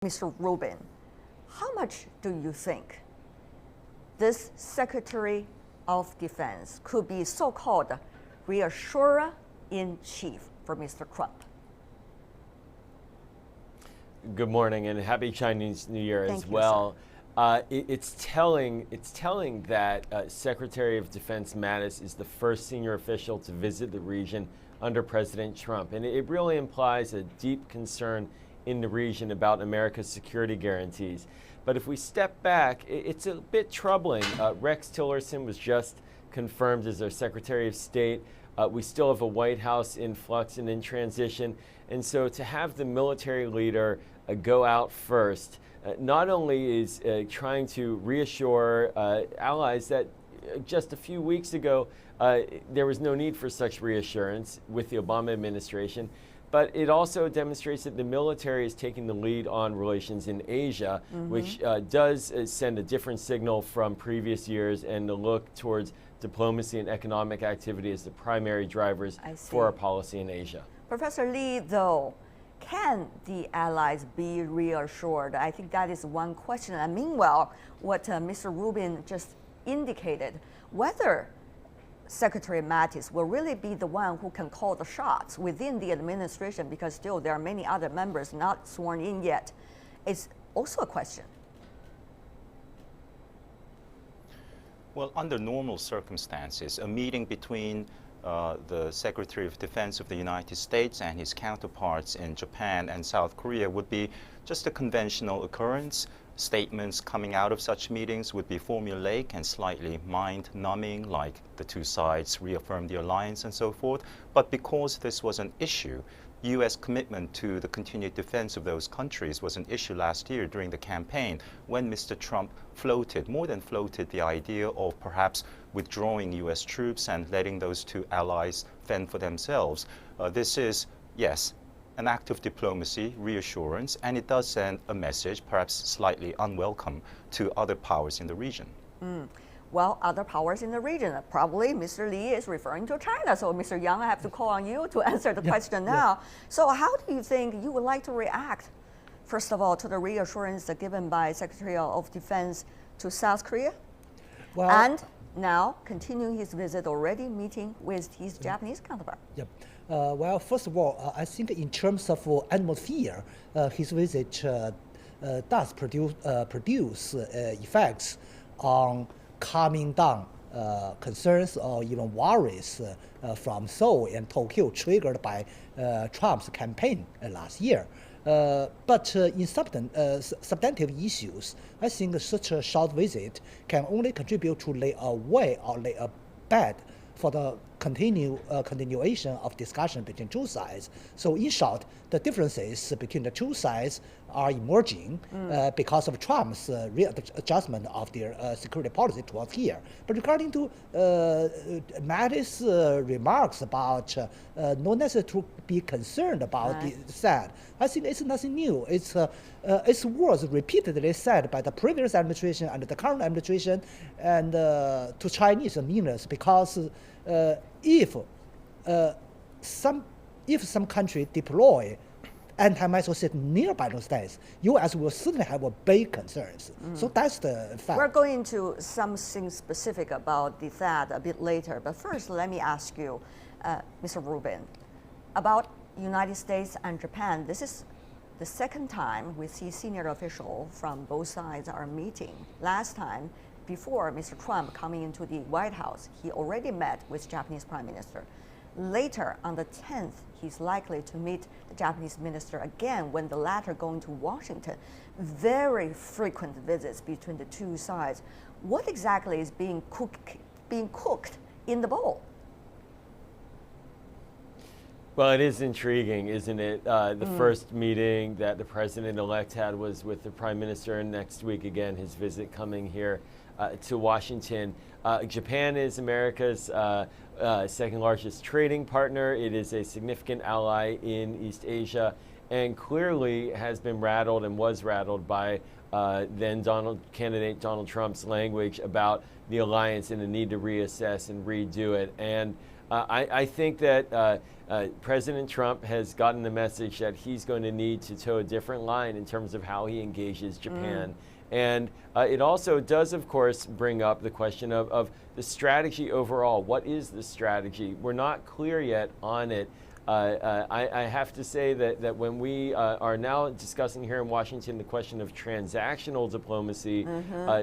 Mr. Rubin, how much do you think this Secretary of Defense could be so-called reassurer in chief for Mr. Trump? Good morning and happy Chinese New Year Thank as you, well. It's telling that Secretary of Defense Mattis is the first senior official to visit the region under President Trump, and it really implies a deep concern in the region about America's security guarantees. But if we step back, it's a bit troubling. Rex Tillerson was just confirmed as our Secretary of State. We still have a White House in flux and in transition. And so to have the military leader go out first, not only is trying to reassure allies that just a few weeks ago, there was no need for such reassurance with the Obama administration, but it also demonstrates that the military is taking the lead on relations in Asia, which does send a different signal from previous years and the look towards diplomacy and economic activity as the primary drivers for our policy in Asia. Professor Lee, though, can the allies be reassured? I think that is one question. And meanwhile, what Mr. Rubin just indicated, whether Secretary Mattis will really be the one who can call the shots within the administration, because still there are many other members not sworn in yet, is also a question. Well, under normal circumstances, a meeting between the Secretary of Defense of the United States and his counterparts in Japan and South Korea would be just a conventional occurrence. Statements coming out of such meetings would be formulaic and slightly mind-numbing, like the two sides reaffirm the alliance and so forth. But because this was an issue, U.S. commitment to the continued defense of those countries was an issue last year during the campaign when Mr. Trump more than floated the idea of perhaps withdrawing U.S. troops and letting those two allies fend for themselves. This is, yes, an act of diplomacy, reassurance, and it does send a message, perhaps slightly unwelcome, to other powers in the region. Well, other powers in the region, probably Mr. Lee is referring to China. So Mr. Yang, I have to call on you to answer the question now. So how do you think you would like to react, first of all, to the reassurance given by Secretary of Defense to South Korea? Well, and now continuing his visit, already meeting with his Japanese counterpart. Well, first of all, I think in terms of atmosphere, his visit does produce effects on calming down concerns or even worries from Seoul and Tokyo triggered by Trump's campaign last year. But in substantive issues, I think such a short visit can only contribute to lay a way or lay a bed for the continuation of discussion between two sides. So in short, the differences between the two sides are emerging because of Trump's readjustment of their security policy towards here. But regarding to Mattis' remarks about no necessary to be concerned about the said, I think it's nothing new. It's words repeatedly said by the previous administration and the current administration and to Chinese meanings, because if some country deploy anti-missile system nearby those states, U.S. will certainly have a big concerns. So that's the fact. We're going into something specific about the THAAD a bit later, but first let me ask you, Mr. Rubin, about United States and Japan. This is the second time we see senior officials from both sides are meeting. Last time, before Mr. Trump coming into the White House, he already met with Japanese Prime Minister. Later, on the 10th, he's likely to meet the Japanese minister again when the latter going to Washington. Very frequent visits between the two sides. What exactly is being cooked in the bowl? Well, it is intriguing, isn't it? The first meeting that the president-elect had was with the prime minister, and next week, again, his visit coming here to Washington. Japan is America's second largest trading partner. It is a significant ally in East Asia, and clearly has been rattled and was rattled by then candidate Donald Trump's language about the alliance and the need to reassess and redo it. And I think that President Trump has gotten the message that he's going to need to toe a different line in terms of how he engages Japan. And it also does, of course, bring up the question of the strategy overall. What is the strategy? We're not clear yet on it. I have to say that when we are now discussing here in Washington the question of transactional diplomacy,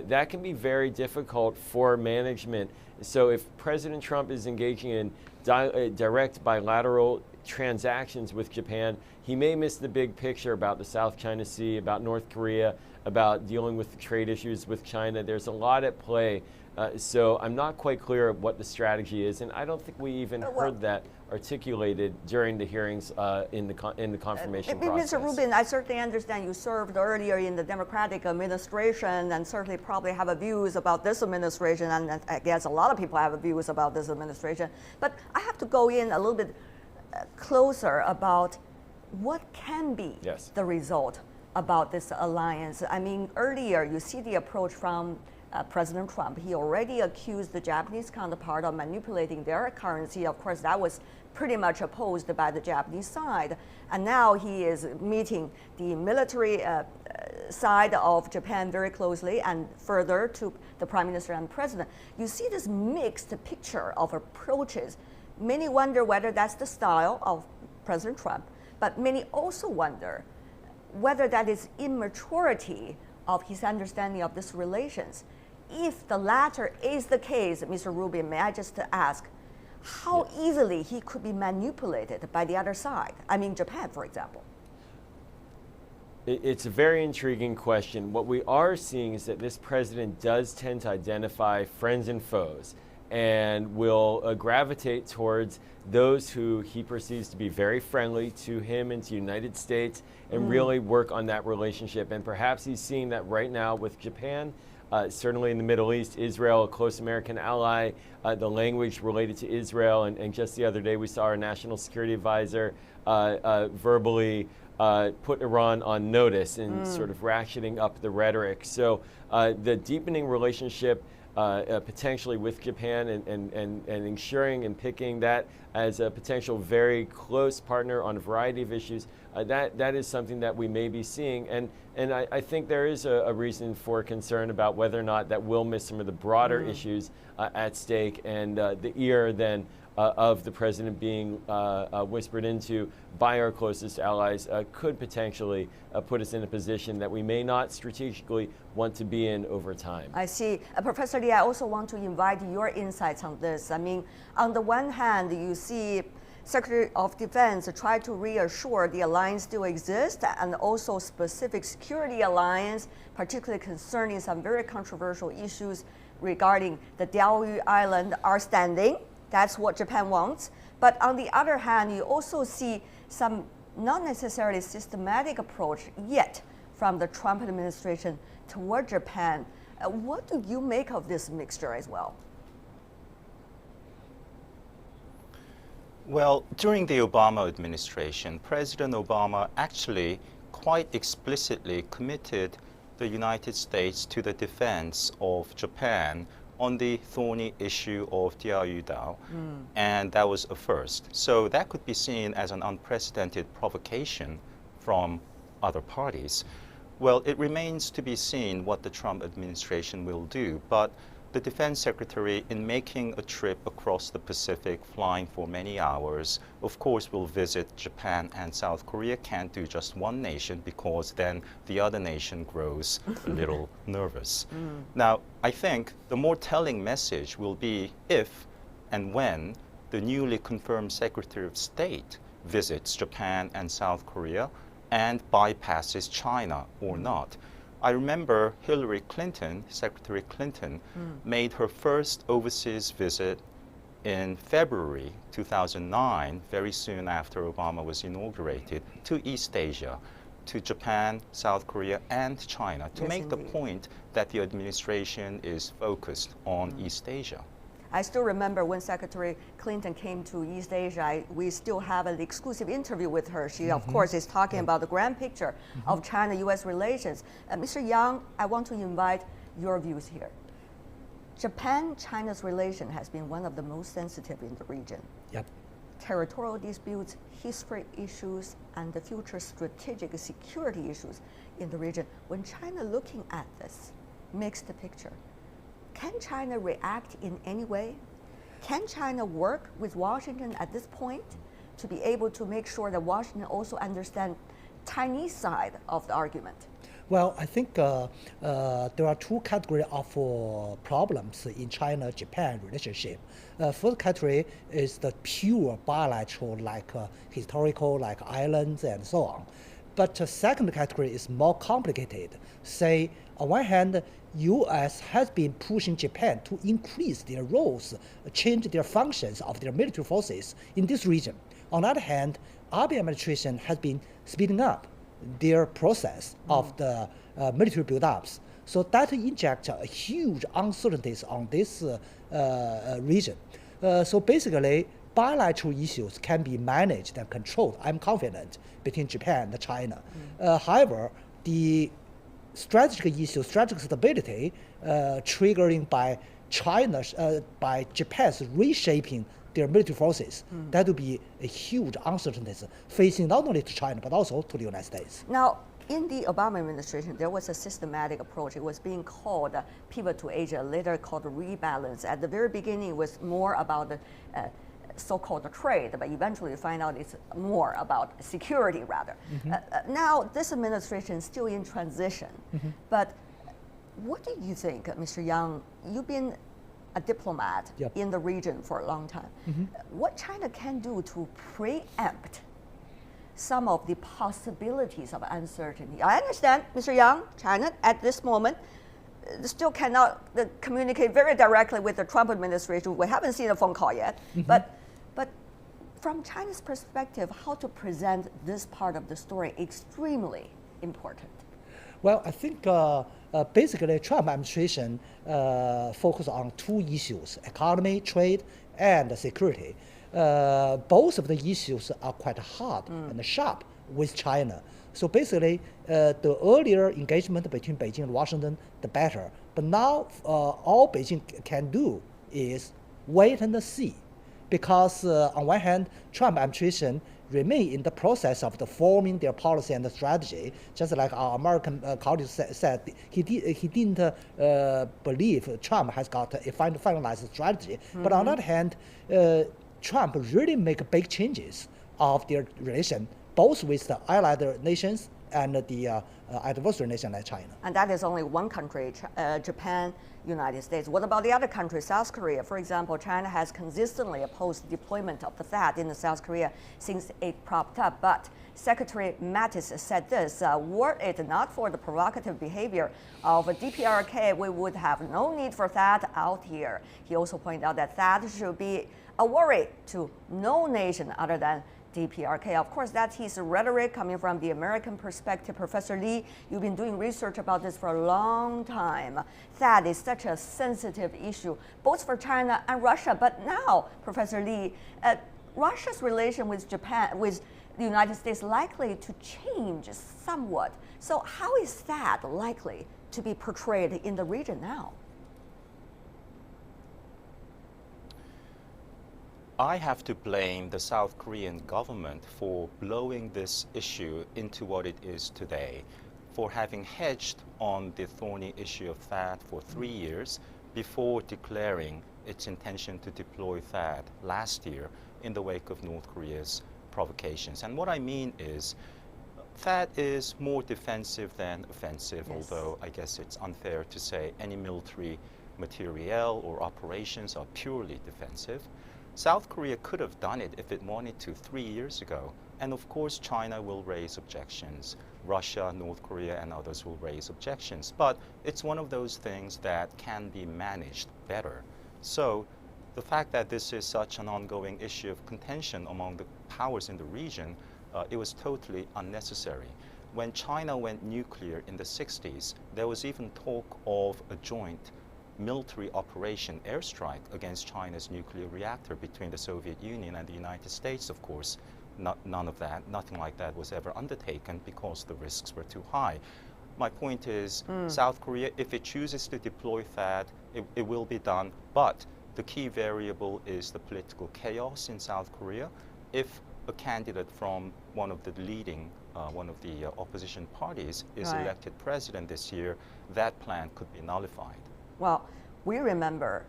that can be very difficult for management. So if President Trump is engaging in direct bilateral transactions with Japan, he may miss the big picture about the South China Sea, about North Korea, about dealing with the trade issues with China. There's a lot at play. So I'm not quite clear what the strategy is, and I don't think we even heard that articulated during the hearings in the confirmation process. Mr. Rubin, I certainly understand you served earlier in the Democratic administration and certainly probably have views about this administration, and I guess a lot of people have views about this administration. But I have to go in a little bit closer about what can be the result about this alliance. I mean, earlier you see the approach from President Trump. He already accused the Japanese counterpart of manipulating their currency. Of course, that was pretty much opposed by the Japanese side. And now he is meeting the military side of Japan very closely, and further to the Prime Minister and President. You see this mixed picture of approaches. Many wonder whether that's the style of President Trump, but many also wonder whether that is immaturity of his understanding of these relations. If the latter is the case, Mr. Rubin, may I just ask how easily he could be manipulated by the other side? I mean, Japan, for example. It's a very intriguing question. What we are seeing is that this president does tend to identify friends and foes, and will gravitate towards those who he perceives to be very friendly to him and to the United States, and really work on that relationship. And perhaps he's seeing that right now with Japan, certainly in the Middle East, Israel, a close American ally, the language related to Israel, and just the other day we saw our national security advisor verbally put Iran on notice and sort of ratcheting up the rhetoric. So the deepening relationship potentially with Japan, and ensuring and picking that as a potential very close partner on a variety of issues, that is something that we may be seeing. And I think there is a reason for concern about whether or not that will miss some of the broader issues at stake, and the ear then of the president being whispered into by our closest allies could potentially put us in a position that we may not strategically want to be in over time. I see. Professor Lee, I also want to invite your insights on this. I mean, on the one hand, you see Secretary of Defense try to reassure the alliance still exists, and also specific security alliance, particularly concerning some very controversial issues regarding the Diaoyu Island are standing. That's what Japan wants. But on the other hand, you also see some not necessarily systematic approach yet from the Trump administration toward Japan. What do you make of this mixture as well? Well, during the Obama administration, President Obama actually quite explicitly committed the United States to the defense of Japan on the thorny issue of Diaoyu, and that was a first. So that could be seen as an unprecedented provocation from other parties. Well, it remains to be seen what the Trump administration will do, but the Defense Secretary, in making a trip across the Pacific, flying for many hours, of course will visit Japan and South Korea. Can't do just one nation, because then the other nation grows a little nervous. Now, I think the more telling message will be if and when the newly confirmed Secretary of State visits Japan and South Korea and bypasses China or not. I remember Hillary Clinton, Secretary Clinton, made her first overseas visit in February 2009, very soon after Obama was inaugurated, to East Asia, to Japan, South Korea, and China, to make the point that the administration is focused on East Asia. I still remember when Secretary Clinton came to East Asia, we still have an exclusive interview with her. She, of course, is talking about the grand picture of China-U.S. relations. Mr. Yang, I want to invite your views here. Japan-China's relation has been one of the most sensitive in the region. Yep. territorial disputes, history issues, and the future strategic security issues in the region. When China looking at this mixed picture, can China react in any way? Can China work with Washington at this point to be able to make sure that Washington also understands Chinese side of the argument? Well, I think there are two categories of problems in China-Japan relationship. First category is the pure bilateral, like historical, like islands and so on. But the second category is more complicated. Say, on one hand, U.S. has been pushing Japan to increase their roles, change their functions of their military forces in this region. On the other hand, Abe administration has been speeding up their process of the military build-ups. So that injects a huge uncertainties on this region. So basically, bilateral issues can be managed and controlled, I'm confident, between Japan and China. However, the strategic issue, strategic stability, triggering by by Japan's reshaping their military forces, that would be a huge uncertainty facing not only to China but also to the United States. Now, in the Obama administration, there was a systematic approach. It was being called Pivot to Asia, later called Rebalance. At the very beginning, it was more about the so-called trade, but eventually you find out it's more about security rather. Now, this administration is still in transition, but what do you think, Mr. Yang? You've been a diplomat in the region for a long time. What China can do to preempt some of the possibilities of uncertainty? I understand, Mr. Yang, China at this moment still cannot communicate very directly with the Trump administration. We haven't seen a phone call yet, but from China's perspective, how to present this part of the story extremely important. Well, I think basically Trump administration focused on two issues: economy, trade, and security. Both of the issues are quite hard and sharp with China. So basically, the earlier engagement between Beijing and Washington, the better. But now, all Beijing can do is wait and see, because on one hand, Trump administration remain in the process of forming their policy and the strategy. Just like our American colleague said, he didn't believe Trump has got a finalized strategy. But on the other hand, Trump really make big changes of their relation, both with the allied nations and the adversary nation like China. And that is only one country, Japan, United States. What about the other countries? South Korea, for example, China has consistently opposed the deployment of the THAAD in South Korea since it propped up. But Secretary Mattis said this, were it not for the provocative behavior of DPRK, we would have no need for THAAD out here. He also pointed out that THAAD should be a worry to no nation other than DPRK. Of course, that's his rhetoric coming from the American perspective. Professor Lee, you've been doing research about this for a long time. THAAD is such a sensitive issue, both for China and Russia. But now, Professor Lee, Russia's relation with Japan, with the United States, likely to change somewhat. So how is that likely to be portrayed in the region now? I have to blame the South Korean government for blowing this issue into what it is today, for having hedged on the thorny issue of THAAD for 3 years before declaring its intention to deploy THAAD last year in the wake of North Korea's provocations. And what I mean is, THAAD is more defensive than offensive, although I guess it's unfair to say any military materiel or operations are purely defensive. South Korea could have done it if it wanted to 3 years ago. And of course, China will raise objections. Russia, North Korea, and others will raise objections. But it's one of those things that can be managed better. So the fact that this is such an ongoing issue of contention among the powers in the region, it was totally unnecessary. When China went nuclear in the 60s, there was even talk of a joint military operation airstrike against China's nuclear reactor between the Soviet Union and the United States. Of course, nothing like that was ever undertaken because the risks were too high. My point is, South Korea, if it chooses to deploy THAAD, it will be done, but the key variable is the political chaos in South Korea. If a candidate from one of the leading, one of the opposition parties is Right. elected president this year, that plan could be nullified. Well, we remember,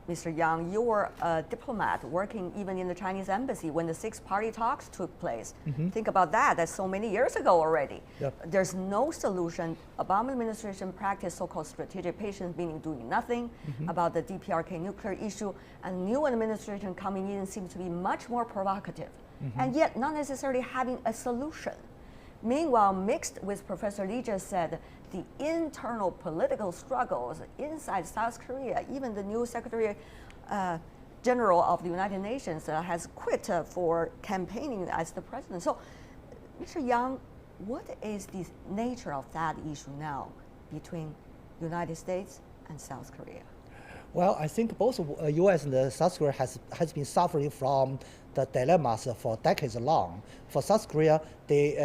Mr. Yang, you were a diplomat working even in the Chinese embassy when the six-party talks took place. Think about that. That's so many years ago already. Yep. There's no solution. Obama administration practiced so-called strategic patience, meaning doing nothing about the DPRK nuclear issue. And new administration coming in seems to be much more provocative, and yet not necessarily having a solution. Meanwhile, mixed with Professor Lee just said, the internal political struggles inside South Korea, even the new Secretary General of the United Nations has quit for campaigning as the president. So, Mr. Yang, what is the nature of that issue now between United States and South Korea? Well, I think both U.S. and South Korea has been suffering from the dilemmas for decades long. For South Korea, they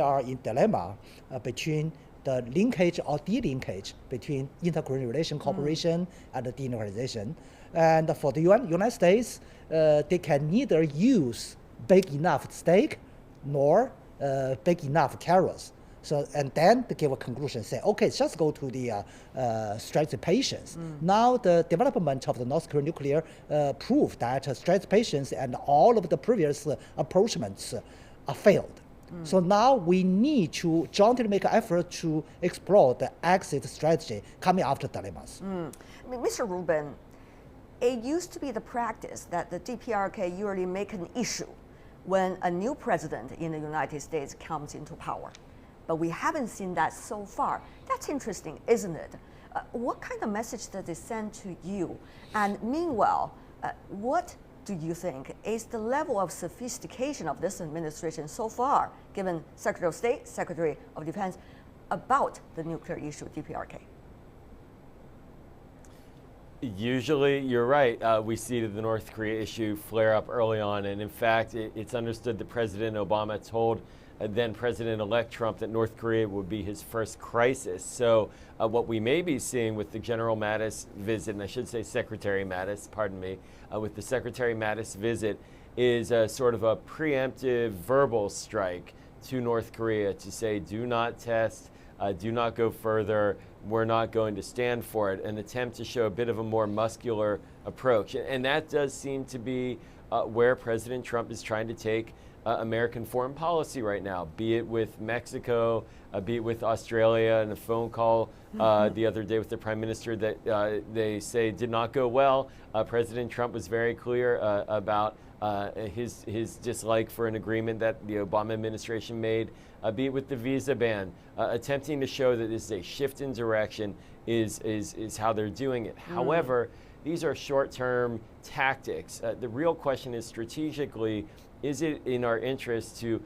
are in dilemma between the linkage or de-linkage between inter-Korean relation cooperation and the denuclearization. And for the United States, they can neither use big enough stake nor big enough carrots. So, and then to give a conclusion, say, okay, just go to the strategic patience. Now, the development of the North Korean nuclear proved that strategic patience and all of the previous approachments are failed. So now we need to jointly make an effort to explore the exit strategy coming after dilemmas. I mean, Mr. Rubin, it used to be the practice that the DPRK usually make an issue when a new president in the United States comes into power. But we haven't seen that so far. That's interesting, isn't it? What kind of message does it send to you? And meanwhile, what do you think is the level of sophistication of this administration so far, given Secretary of State, Secretary of Defense, about the nuclear issue, DPRK? Usually, you're right. We see the North Korea issue flare up early on. And in fact, it's understood that President Obama told then President-elect Trump that North Korea would be his first crisis. So what we may be seeing with the General Mattis visit, and I should say Secretary Mattis, pardon me, with the Secretary Mattis visit is sort of a preemptive verbal strike to North Korea to say, do not test, do not go further, we're not going to stand for it, an attempt to show a bit of a more muscular approach. And that does seem to be where President Trump is trying to take American foreign policy right now, be it with Mexico, be it with Australia, and a phone call the other day with the Prime Minister that they say did not go well. President Trump was very clear about his dislike for an agreement that the Obama administration made, be it with the visa ban, attempting to show that this is a shift in direction is how they're doing it. However, these are short-term tactics. The real question is strategically, is it in our interest to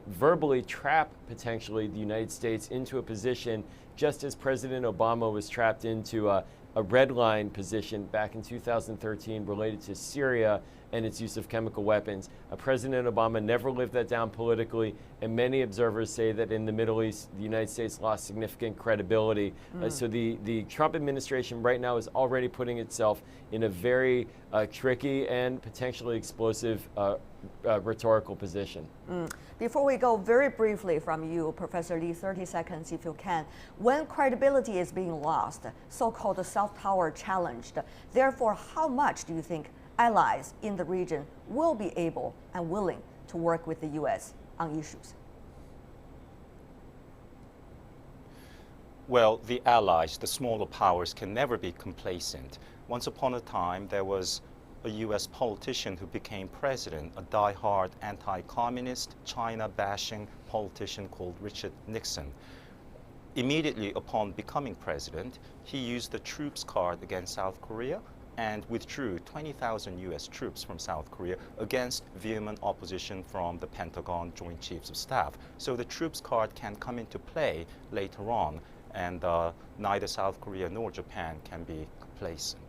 verbally trap potentially the United States into a position just as President Obama was trapped into a red line position back in 2013 related to Syria and its use of chemical weapons. President Obama never lived that down politically, and many observers say that in the Middle East, the United States lost significant credibility. So the Trump administration right now is already putting itself in a very tricky and potentially explosive rhetorical position. Before we go, very briefly from you, Professor Lee, 30 seconds if you can. When credibility is being lost, so-called soft power challenged, therefore, how much do you think allies in the region will be able and willing to work with the U.S. on issues? Well, the allies, the smaller powers, can never be complacent. Once upon a time, there was a U.S. politician who became president, a die-hard anti-communist, China-bashing politician called Richard Nixon. Immediately upon becoming president, he used the troops card against South Korea and withdrew 20,000 U.S. troops from South Korea against vehement opposition from the Pentagon Joint Chiefs of Staff. So the troops card can come into play later on, and neither South Korea nor Japan can be complacent.